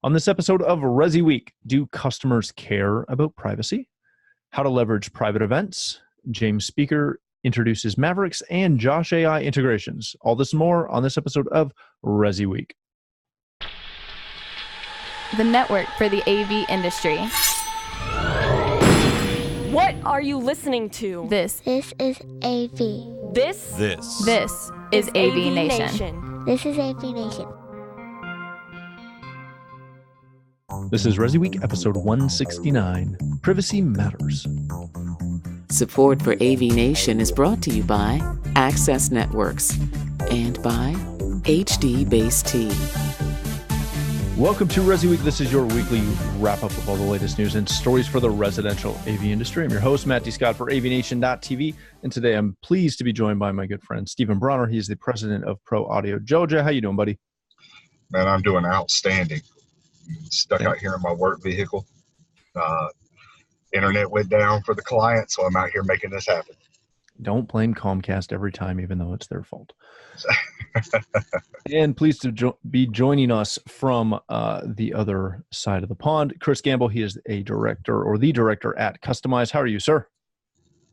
On this episode of ResiWeek, do customers care about privacy? How to leverage private events? James Speaker introduces Mavericks and Josh.ai integrations. All this and more on this episode of ResiWeek. The network for the AV industry. What are you listening to? This is AV. This is AVNation. This is AVNation. This is ResiWeek, episode 169, Privacy Matters. Support for AVNation is brought to you by Access Networks and by HD Base T. Welcome to ResiWeek. This is your weekly wrap-up of all the latest news and stories for the residential AV industry. I'm your host, Matt D. Scott for AVNation.tv, and today I'm pleased to be joined by my good friend, Stephen Bronner. He's the president of Pro Audio. Jojo, how you doing, buddy? Man, I'm doing outstanding. Stuck out here in my work vehicle. Internet went down for the client, so I'm out here making this happen. Don't blame Comcast every time, even though it's their fault. And pleased to be joining us from the other side of the pond, Chris Gamble. He is a director or the director at Customize. How are you, sir?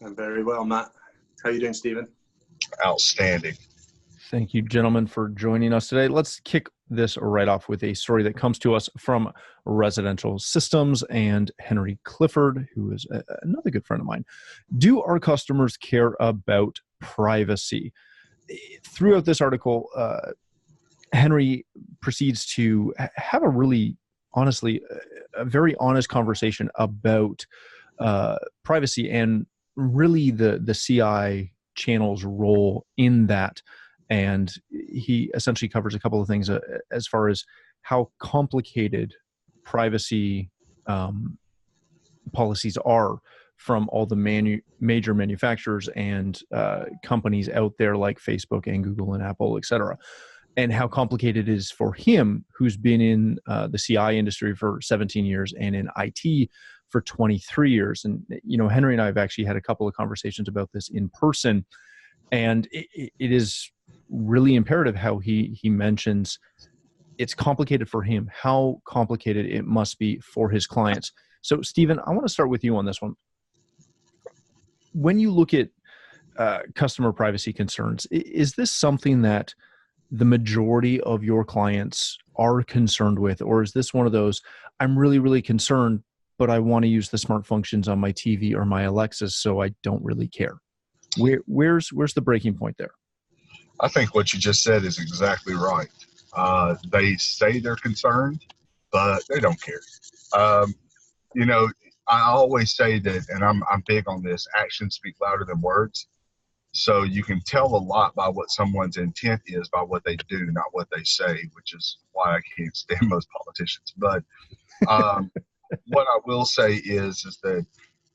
I'm very well, Matt. How are you doing, Stephen? Outstanding. Thank you, gentlemen, for joining us today. Let's kick this right off with a story that comes to us from Residential Systems and Henry Clifford, who is another good friend of mine. Do our customers care about privacy? Throughout this article, Henry proceeds to have a really, honestly, a very honest conversation about privacy and really the CI channel's role in that. And he essentially covers a couple of things as far as how complicated privacy policies are from all the major manufacturers and companies out there like Facebook and Google and Apple, et cetera, and how complicated it is for him, who's been in the CI industry for 17 years and in IT for 23 years. And, you know, Henry and I have actually had a couple of conversations about this in person, and it is really imperative how he mentions it's complicated for him, how complicated it must be for his clients. So, Stephen, I want to start with you on this one. When you look at customer privacy concerns, is this something that the majority of your clients are concerned with? Or is this one of those, I'm really, really concerned, but I want to use the smart functions on my TV or my Alexa, so I don't really care? Where's the breaking point there? I think what you just said is exactly right. They say they're concerned, but they don't care. You know, I always say that, and I'm big on this, actions speak louder than words. So you can tell a lot by what someone's intent is by what they do, not what they say, which is why I can't stand most politicians. But what I will say is that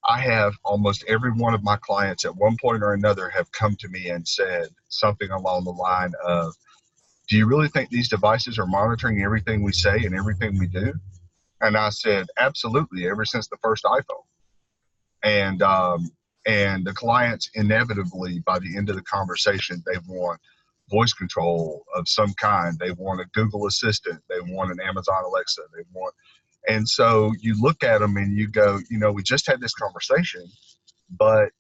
I have almost every one of my clients at one point or another have come to me and said something along the line of, do you really think these devices are monitoring everything we say and everything we do? And I said, absolutely, ever since the first iPhone. And the clients inevitably, by the end of the conversation, they want voice control of some kind. They want a Google Assistant. They want an Amazon Alexa. And so you look at them and you go, you know, we just had this conversation, but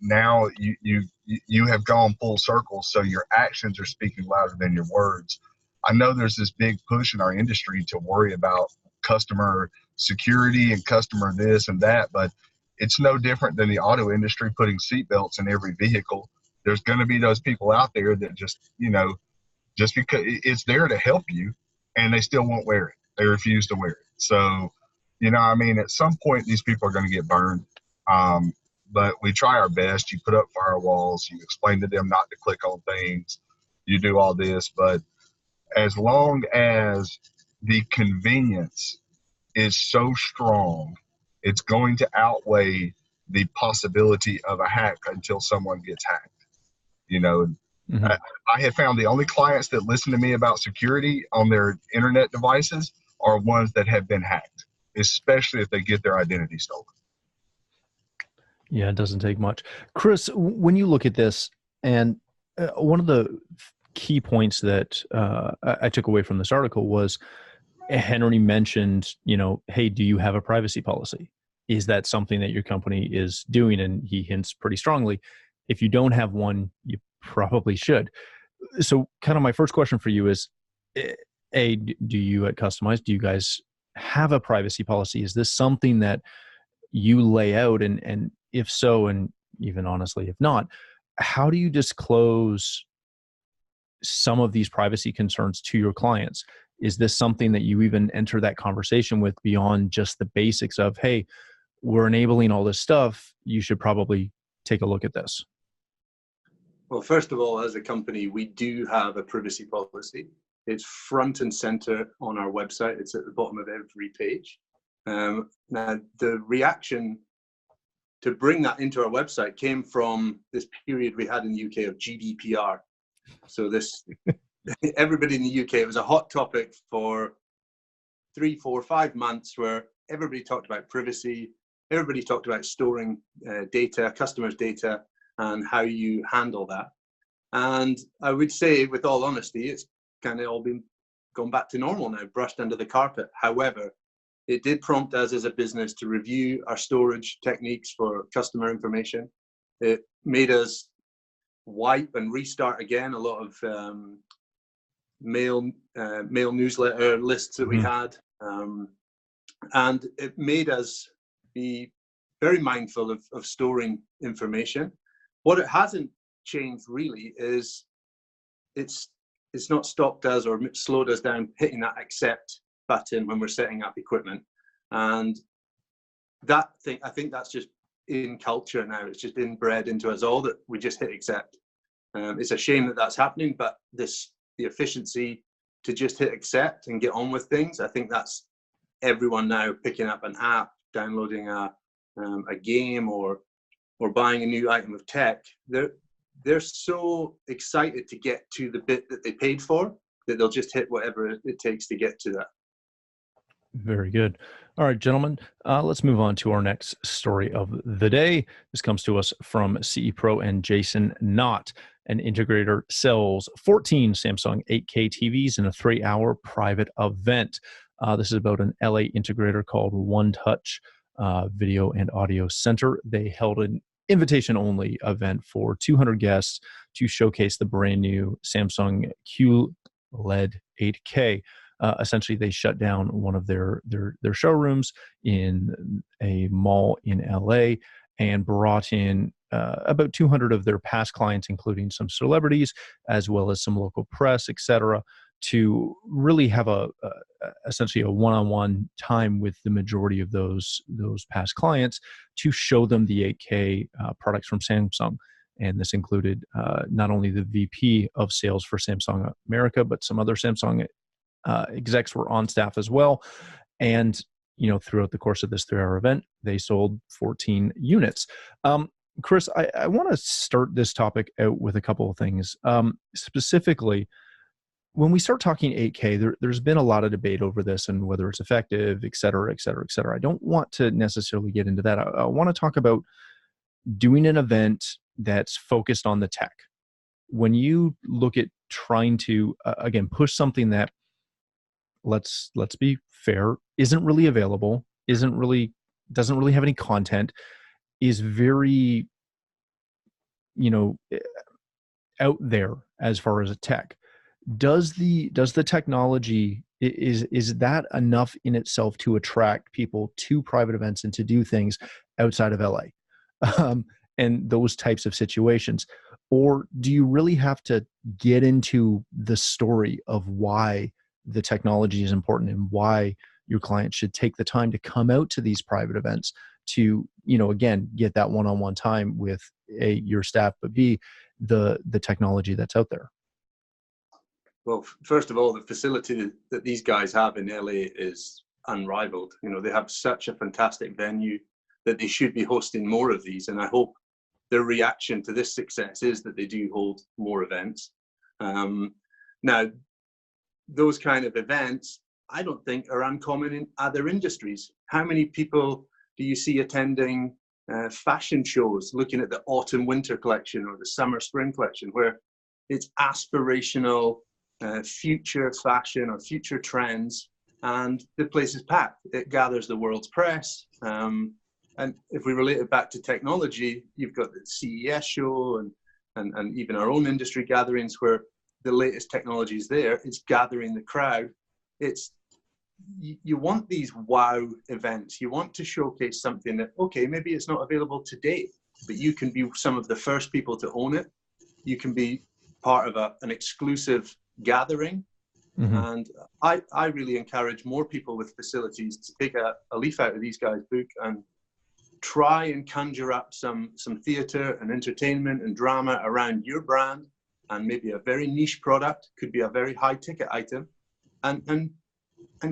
now you have gone full circle. So your actions are speaking louder than your words. I know there's this big push in our industry to worry about customer security and customer this and that, but it's no different than the auto industry putting seatbelts in every vehicle. There's going to be those people out there that just, you know, just because it's there to help you and they still won't wear it. They refuse to wear it. So, you know, I mean, at some point, these people are going to get burned. But we try our best. You put up firewalls. You explain to them not to click on things. You do all this. But as long as the convenience is so strong, it's going to outweigh the possibility of a hack until someone gets hacked. You know, mm-hmm. I have found the only clients that listen to me about security on their internet devices are ones that have been hacked, especially if they get their identity stolen. Yeah, it doesn't take much. Chris, when you look at this, and one of the key points that I took away from this article was Henry mentioned, hey, do you have a privacy policy? Is that something that your company is doing? And he hints pretty strongly, if you don't have one, you probably should. So kind of my first question for you is, do you at Customize, do you guys have a privacy policy? Is this something that you lay out? And if so, and even honestly, if not, how do you disclose some of these privacy concerns to your clients? Is this something that you even enter that conversation with beyond just the basics of, hey, we're enabling all this stuff, you should probably take a look at this? Well, first of all, as a company, we do have a privacy policy. It's front and center on our website. It's at the bottom of every page. Now, the reaction to bring that into our website came from this period we had in the UK of GDPR. So this, everybody in the UK, it was a hot topic for 3, 4, 5 months where everybody talked about privacy. Everybody talked about storing data, customers' data, and how you handle that. And I would say, with all honesty, it's kind of all been gone back to normal now, brushed under the carpet. However, it did prompt us as a business to review our storage techniques for customer information. It made us wipe and restart again a lot of mail newsletter lists that we had. And it made us be very mindful of storing information. What it hasn't changed really is it's not stopped us or slowed us down hitting that accept button when we're setting up equipment. And that thing, I think that's just in culture now. It's just inbred into us all that we just hit accept. It's a shame that that's happening, but the efficiency to just hit accept and get on with things, I think that's everyone now picking up an app, downloading a game, or buying a new item of tech. They're so excited to get to the bit that they paid for that they'll just hit whatever it takes to get to that. Very good. All right, gentlemen, let's move on to our next story of the day. This comes to us from CE Pro and Jason Knott. An integrator sells 14 Samsung 8K TVs in a 3-hour private event. This is about an LA integrator called One Touch Video and Audio Center. They held an invitation-only event for 200 guests to showcase the brand new Samsung QLED 8K. Essentially, they shut down one of their showrooms in a mall in LA and brought in about 200 of their past clients, including some celebrities, as well as some local press, etc., to really have essentially a one-on-one time with the majority of those past clients to show them the 8K products from Samsung. And this included not only the VP of sales for Samsung America, but some other Samsung execs were on staff as well. And throughout the course of this 3-hour event, they sold 14 units. Chris, I want to start this topic out with a couple of things. Specifically, when we start talking 8K, there's been a lot of debate over this and whether it's effective, et cetera, et cetera, et cetera. I don't want to necessarily get into that. I want to talk about doing an event that's focused on the tech. When you look at trying to, again, push something that, let's be fair, isn't really available, doesn't really have any content, is very, out there as far as a tech. Does the technology, is that enough in itself to attract people to private events and to do things outside of LA and those types of situations? Or do you really have to get into the story of why the technology is important and why your client should take the time to come out to these private events to, again, get that one-on-one time with A, your staff, but B, the technology that's out there? Well, first of all, the facility that these guys have in LA is unrivaled. They have such a fantastic venue that they should be hosting more of these. And I hope their reaction to this success is that they do hold more events. Now, those kind of events, I don't think are uncommon in other industries. How many people do you see attending fashion shows, looking at the autumn-winter collection or the summer-spring collection, where it's aspirational, future fashion or future trends, and the place is packed. It gathers the world's press. And if we relate it back to technology, you've got the CES show and even our own industry gatherings where the latest technology is there. It's gathering the crowd. You want these wow events. You want to showcase something that, okay, maybe it's not available today, but you can be some of the first people to own it. You can be part of an exclusive gathering. Mm-hmm. And I really encourage more people with facilities to take a leaf out of these guys' book and try and conjure up some theater and entertainment and drama around your brand, and maybe a very niche product, could be a very high ticket item, and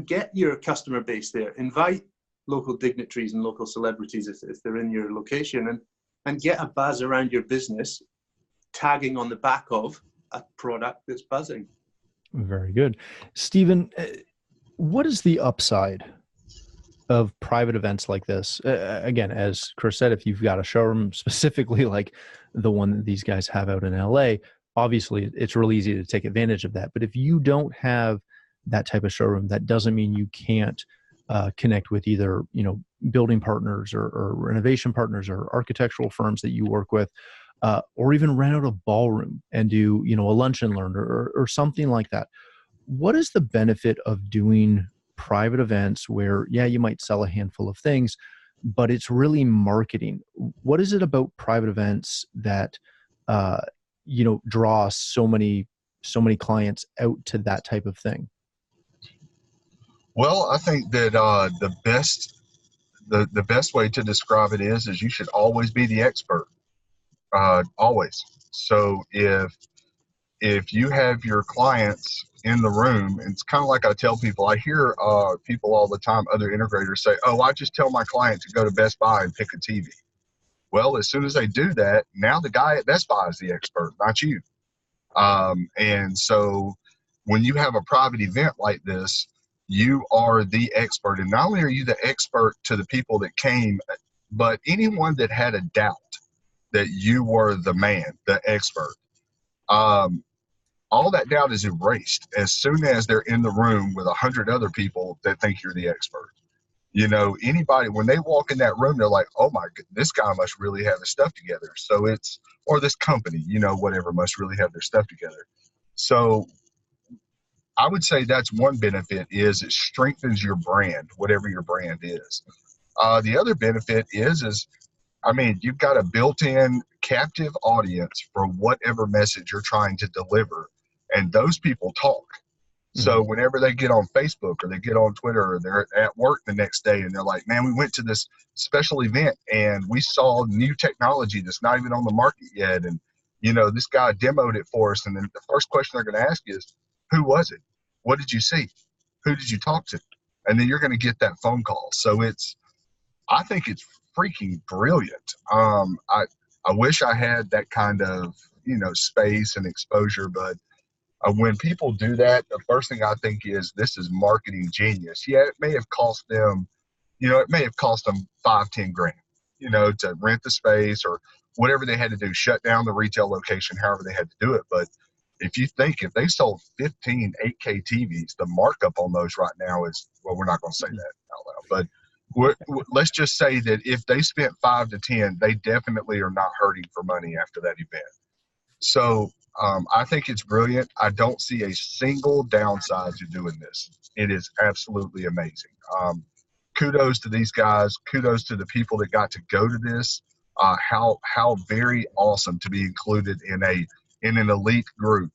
get your customer base there. Invite local dignitaries and local celebrities if they're in your location, and get a buzz around your business, tagging on the back of a product that's buzzing. Very good. Stephen, what is the upside of private events like this? Again, as Chris said, if you've got a showroom specifically like the one that these guys have out in LA, obviously it's really easy to take advantage of that. But if you don't have that type of showroom, that doesn't mean you can't connect with either, building partners or renovation partners or architectural firms that you work with, or even rent out a ballroom and do, a lunch and learn or something like that. What is the benefit of doing private events where, you might sell a handful of things, but it's really marketing? What is it about private events that, draw so many clients out to that type of thing? Well, I think that the best way to describe it is you should always be the expert, always. So if you have your clients in the room, it's kind of like I tell people. I hear people all the time, other integrators say, "Oh, I just tell my client to go to Best Buy and pick a TV." Well, as soon as they do that, now the guy at Best Buy is the expert, not you. And so when you have a private event like this, you are the expert. And not only are you the expert to the people that came, but anyone that had a doubt that you were the man, the expert, all that doubt is erased as soon as they're in the room with 100 other people that think you're the expert. Anybody, when they walk in that room, they're like, "Oh my God, this guy must really have his stuff together." So or this company, whatever, must really have their stuff together. So I would say that's one benefit, is it strengthens your brand, whatever your brand is. The other benefit is you've got a built-in captive audience for whatever message you're trying to deliver, and those people talk. Mm-hmm. So whenever they get on Facebook or they get on Twitter or they're at work the next day and they're like, "Man, we went to this special event and we saw new technology that's not even on the market yet, and this guy demoed it for us." And then the first question they're going to ask is, "Who was it? What did you see? Who did you talk to?" And then you're going to get that phone call. So I think it's freaking brilliant. I wish I had that kind of, space and exposure, but when people do that, the first thing I think is this is marketing genius. Yeah, it may have cost them, $5-10 grand, to rent the space or whatever they had to do, shut down the retail location, however they had to do it. But if they sold 15 8K TVs, the markup on those right now is, well, we're not going to say that out loud, but let's just say that if they spent 5 to 10, they definitely are not hurting for money after that event. So I think it's brilliant. I don't see a single downside to doing this. It is absolutely amazing. Kudos to these guys. Kudos to the people that got to go to this. How very awesome to be included in an elite group.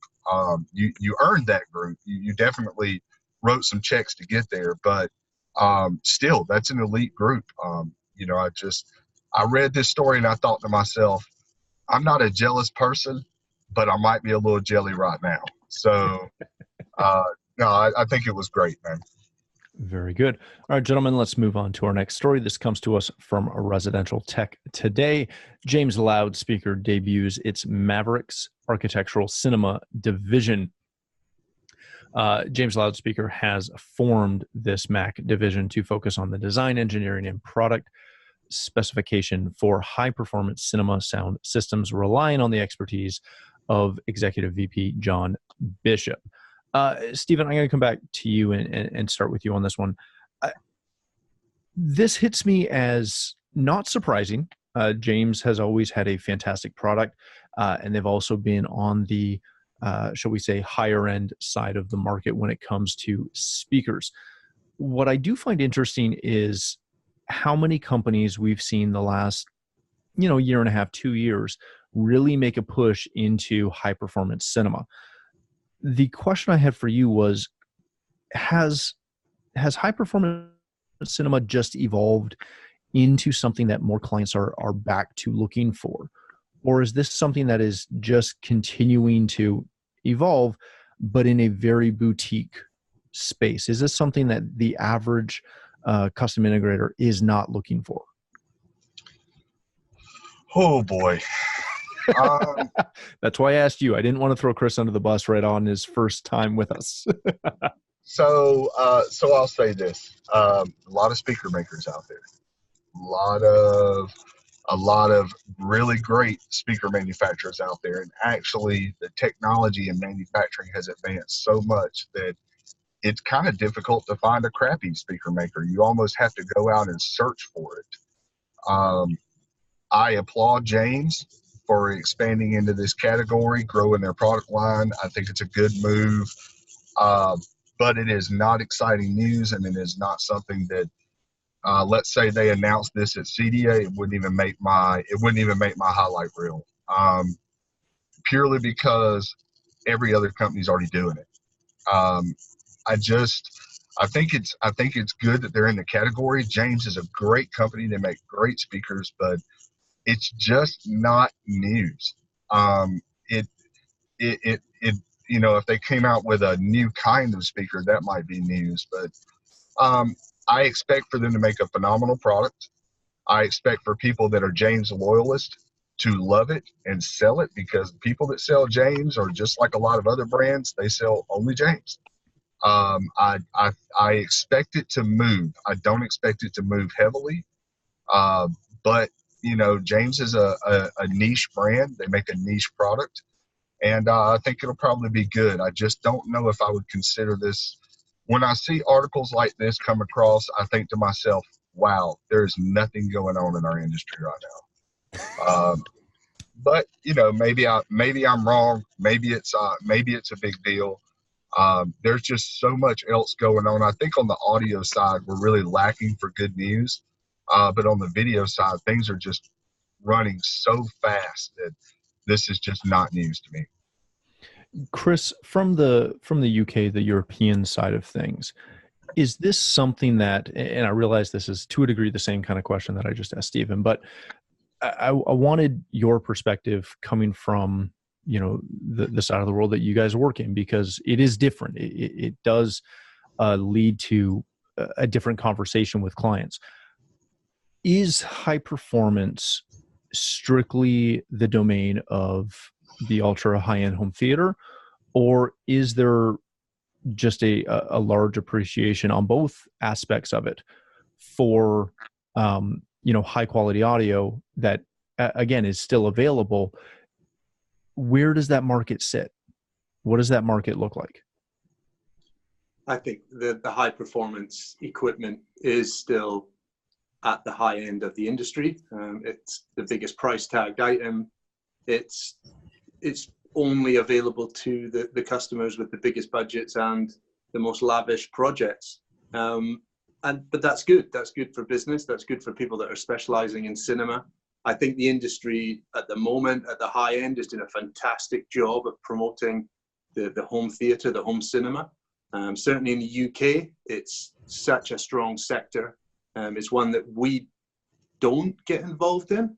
You earned that group. You definitely wrote some checks to get there, but still, that's an elite group. I read this story and I thought to myself, I'm not a jealous person, but I might be a little jelly right now. So, no, I think it was great, man. Very good. All right, gentlemen, let's move on to our next story. This comes to us from Residential Tech Today. James Loudspeaker debuts its Mavericks Architectural Cinema division. James Loudspeaker has formed this MAC division to focus on the design, engineering, and product specification for high-performance cinema sound systems, relying on the expertise of Executive VP John Bishop. Stephen, I'm going to come back to you and start with you on this one. This hits me as not surprising. James has always had a fantastic product, and they've also been on the, shall we say, higher end side of the market when it comes to speakers. What I do find interesting is how many companies we've seen the last, year and a half, 2 years, really make a push into high performance cinema. The question I had for you was, has high performance cinema just evolved into something that more clients are back to looking for? Or is this something that is just continuing to evolve, but in a very boutique space? Is this something that the average custom integrator is not looking for? Oh boy. That's why I asked you. I didn't want to throw Chris under the bus right on his first time with us. So I'll say this: a lot of speaker makers out there, a lot of really great speaker manufacturers out there, and actually, the technology in manufacturing has advanced so much that it's kind of difficult to find a crappy speaker maker. You almost have to go out and search for it. I applaud James for expanding into this category, growing their product line. I think it's a good move, but it is not exciting news, and it is not something that, let's say they announced this at CDA, it wouldn't even make my highlight reel, purely because every other company's already doing it. I think it's good that they're in the category. James is a great company. They make great speakers, but it's just not news. If they came out with a new kind of speaker, that might be news. But I expect for them to make a phenomenal product. I expect for people that are James loyalists to love it and sell it, because people that sell James are just like a lot of other brands. They sell only James. I expect it to move. I don't expect it to move heavily, but James is a niche brand. They make a niche product, and I think it'll probably be good. I just don't know if I would consider this. When I see articles like this come across, I think to myself, wow, there's nothing going on in our industry right now. But maybe I'm wrong. Maybe it's a big deal. There's just so much else going on. I think on the audio side, we're really lacking for good news. But on the video side, things are just running so fast that this is just not news to me. Chris, from the UK, the European side of things, is this something that, and I realize this is to a degree the same kind of question that I just asked Stephen, but I wanted your perspective coming from the side of the world that you guys work in, because it is different. It does lead to a different conversation with clients. Is high performance strictly the domain of the ultra high-end home theater, or is there just a large appreciation on both aspects of it for high quality audio that again is still available? Where does that market sit? What does that market look like? I think the high performance equipment is still at the high end of the industry. It's the biggest price tagged item. It's only available to the customers with the biggest budgets and the most lavish projects. But that's good. That's good for business. That's good for people that are specializing in cinema. I think the industry at the moment at the high end is doing a fantastic job of promoting the home theater, the home cinema. Certainly in the UK, it's such a strong sector. It's one that we don't get involved in.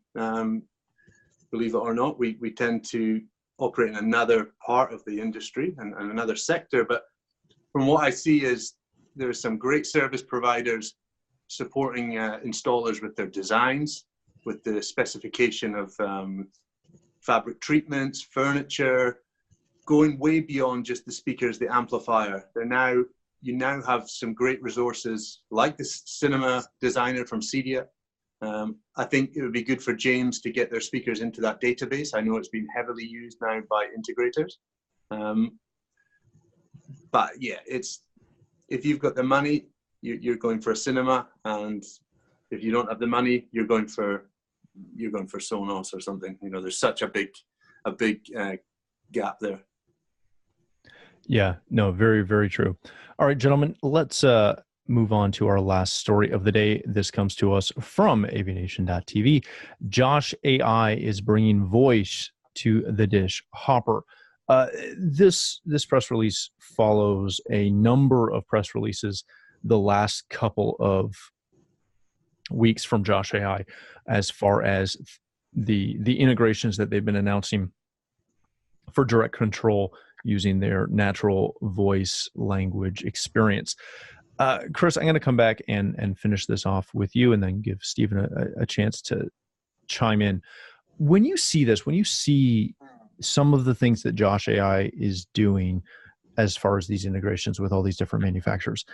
Believe it or not, we tend to operate in another part of the industry and another sector. But from what I see is there are some great service providers supporting installers with their designs, with the specification of fabric treatments, furniture, going way beyond just the speakers, the amplifier. You now have some great resources like the cinema designer from CEDIA. I think it would be good for James to get their speakers into that database. I know it's been heavily used now by integrators. But yeah, if you've got the money, you're going for a cinema, and if you don't have the money, you're going for Sonos or something. You know, there's such a big gap there. Yeah, no, very, very true. All right, gentlemen, let's move on to our last story of the day. This comes to us from AVNation.tv. Josh.ai is bringing voice to the Dish Hopper. This press release follows a number of press releases the last couple of weeks from Josh.ai as far as the integrations that they've been announcing for direct control using their natural voice language experience. Chris, I'm going to come back and finish this off with you and then give Stephen a chance to chime in. When you see this, when you see some of the things that Josh.ai is doing as far as these integrations with all these different manufacturers,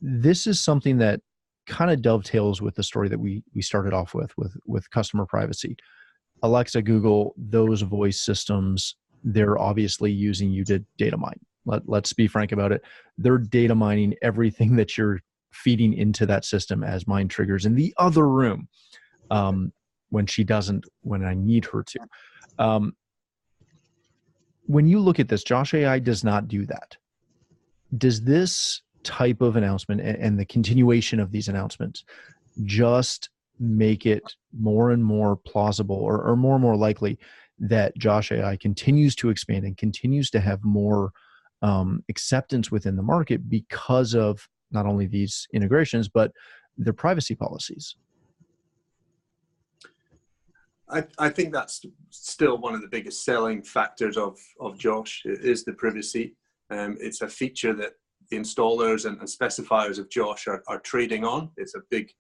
this is something that kind of dovetails with the story that we started off with customer privacy. Alexa, Google, those voice systems, they're obviously using you to data mine. Let's be frank about it. They're data mining everything that you're feeding into that system as mind triggers in the other room when she doesn't, when I need her to. When you look at this, Josh.ai does not do that. Does this type of announcement and the continuation of these announcements just make it more and more plausible or more and more likely that Josh.ai continues to expand and continues to have more acceptance within the market because of not only these integrations, but their privacy policies? I think that's still one of the biggest selling factors of Josh is the privacy. It's a feature that the installers and specifiers of Josh are trading on. It's a big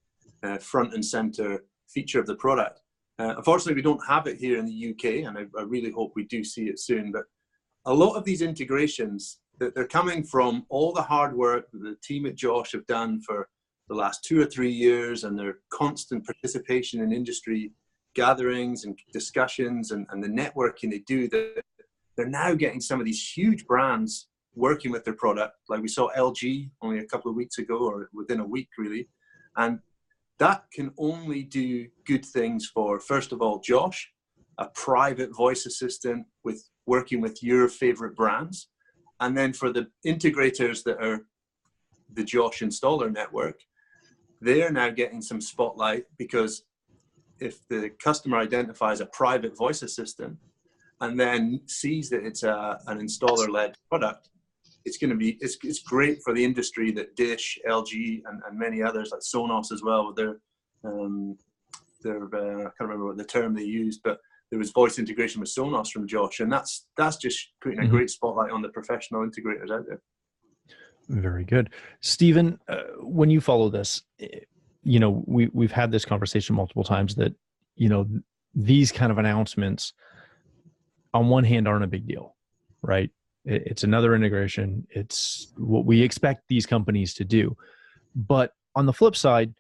front and center feature of the product. Unfortunately, we don't have it here in the UK, and I really hope we do see it soon. But a lot of these integrations, they're coming from all the hard work that the team at Josh have done for the last 2 or 3 years, and their constant participation in industry gatherings and discussions and the networking they do. That they're now getting some of these huge brands working with their product, like we saw LG only a couple of weeks ago, or within a week really. And that can only do good things for, first of all, Josh, a private voice assistant with working with your favorite brands. And then for the integrators that are the Josh installer network, they're now getting some spotlight, because if the customer identifies a private voice assistant and then sees that it's an installer-led product, it's great for the industry that Dish, LG, and many others like Sonos as well, with their I can't remember what the term they used, but there was voice integration with Sonos from Josh, and that's just putting a great spotlight on the professional integrators out there. Very good. Stephen, when you follow this, you know, we've had this conversation multiple times that, you know, these kind of announcements on one hand aren't a big deal, right? It's another integration. It's what we expect these companies to do. But on the flip side,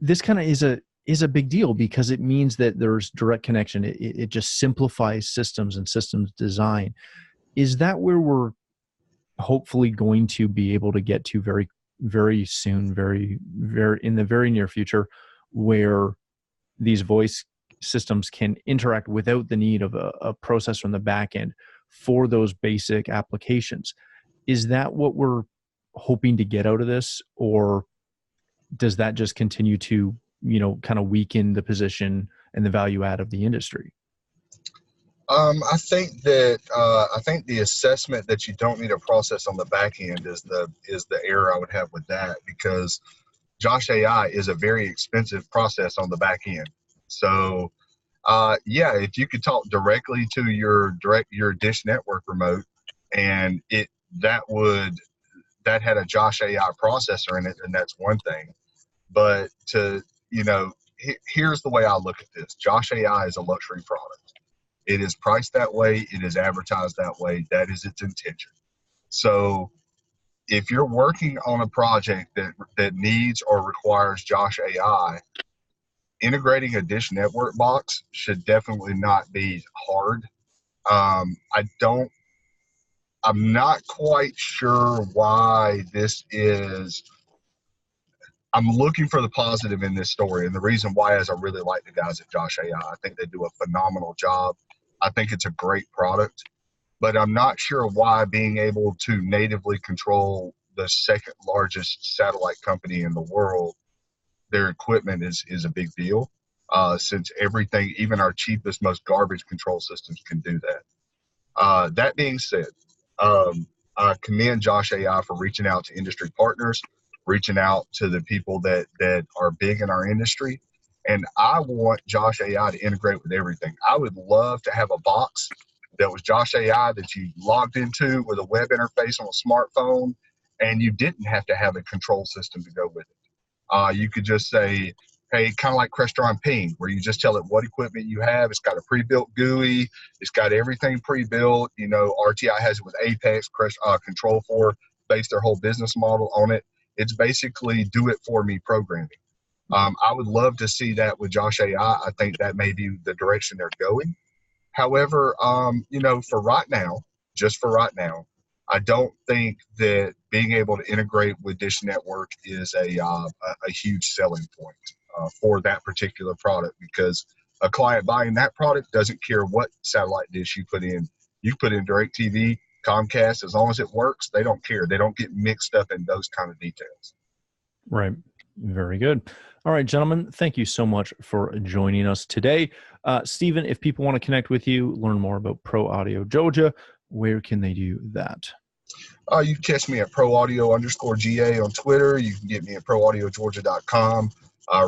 this kind of is a big deal because it means that there's direct connection. It just simplifies systems and systems design. Is that where we're hopefully going to be able to get to very, very soon, very in the very near future, where these voice systems can interact without the need of a processor on the back end for those basic applications? Is that what we're hoping to get out of this, or does that just continue to, you know, kind of weaken the position and the value add of the industry? I think the assessment that you don't need a process on the back end is the error I would have with that, because Josh.ai is a very expensive process on the back end. So yeah, if you could talk directly to your Dish Network remote, and that had a Josh.ai processor in it, then that's one thing. But here's the way I look at this. Josh.ai is a luxury product. It is priced that way. It is advertised that way. That is its intention. So if you're working on a project that needs or requires Josh.ai, integrating a Dish Network box should definitely not be hard. I I'm not quite sure why this is. I'm looking for the positive in this story. And the reason why is I really like the guys at Josh.ai. I think they do a phenomenal job. I think it's a great product. But I'm not sure why being able to natively control the second largest satellite company in the world, their equipment is a big deal. Since everything, even our cheapest, most garbage control systems can do that. That being said, I commend Josh.ai for reaching out to industry partners, reaching out to the people that are big in our industry. And I want Josh.ai to integrate with everything. I would love to have a box that was Josh.ai that you logged into with a web interface on a smartphone, and you didn't have to have a control system to go with it. You could just say, hey, kind of like Crestron Ping, where you just tell it what equipment you have. It's got a pre-built GUI. It's got everything pre-built. You know, RTI has it with Apex, Control4, based their whole business model on it. It's basically do-it-for-me programming. I would love to see that with Josh.ai. I think that may be the direction they're going. However, you know, for right now, just for right now, I don't think that being able to integrate with Dish Network is a huge selling point for that particular product, because a client buying that product doesn't care what satellite dish you put in. You put in DirecTV, Comcast, as long as it works, they don't care. They don't get mixed up in those kind of details. Right. Very good. All right, gentlemen, thank you so much for joining us today. Stephen, if people want to connect with you, learn more about Pro Audio Georgia, where can they do that? You can catch me at ProAudio_GA on Twitter. You can get me at ProAudioGeorgia.com.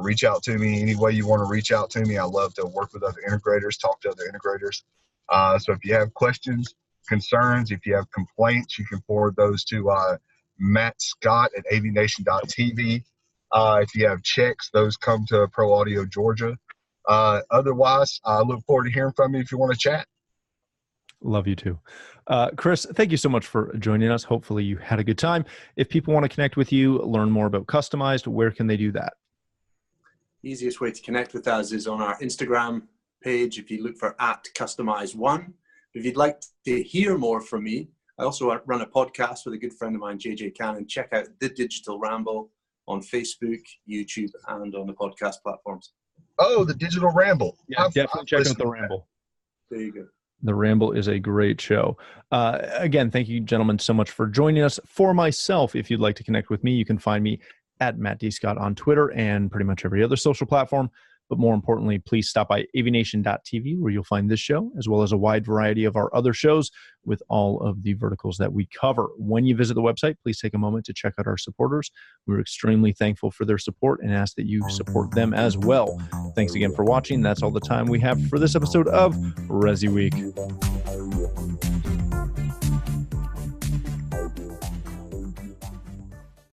Reach out to me any way you want to reach out to me. I love to work with other integrators, talk to other integrators. So if you have questions, concerns, if you have complaints, you can forward those to Matt Scott at AVNation.tv. If you have checks, those come to Pro Audio Georgia. Otherwise, I look forward to hearing from you if you want to chat. Love you too. Chris, thank you so much for joining us. Hopefully you had a good time. If people want to connect with you, learn more about Customized, where can they do that? Easiest way to connect with us is on our Instagram page. If you look for @Customize1. If you'd like to hear more from me, I also run a podcast with a good friend of mine, JJ Cannon. Check out The Digital Ramble on Facebook, YouTube, and on the podcast platforms. Oh, The Digital Ramble. Yeah, definitely check out The Ramble. There you go. The Ramble is a great show. Again, thank you, gentlemen, so much for joining us. For myself, if you'd like to connect with me, you can find me at Matt D. Scott on Twitter and pretty much every other social platform. But more importantly, please stop by AVNation.tv, where you'll find this show, as well as a wide variety of our other shows with all of the verticals that we cover. When you visit the website, please take a moment to check out our supporters. We're extremely thankful for their support and ask that you support them as well. Thanks again for watching. That's all the time we have for this episode of ResiWeek.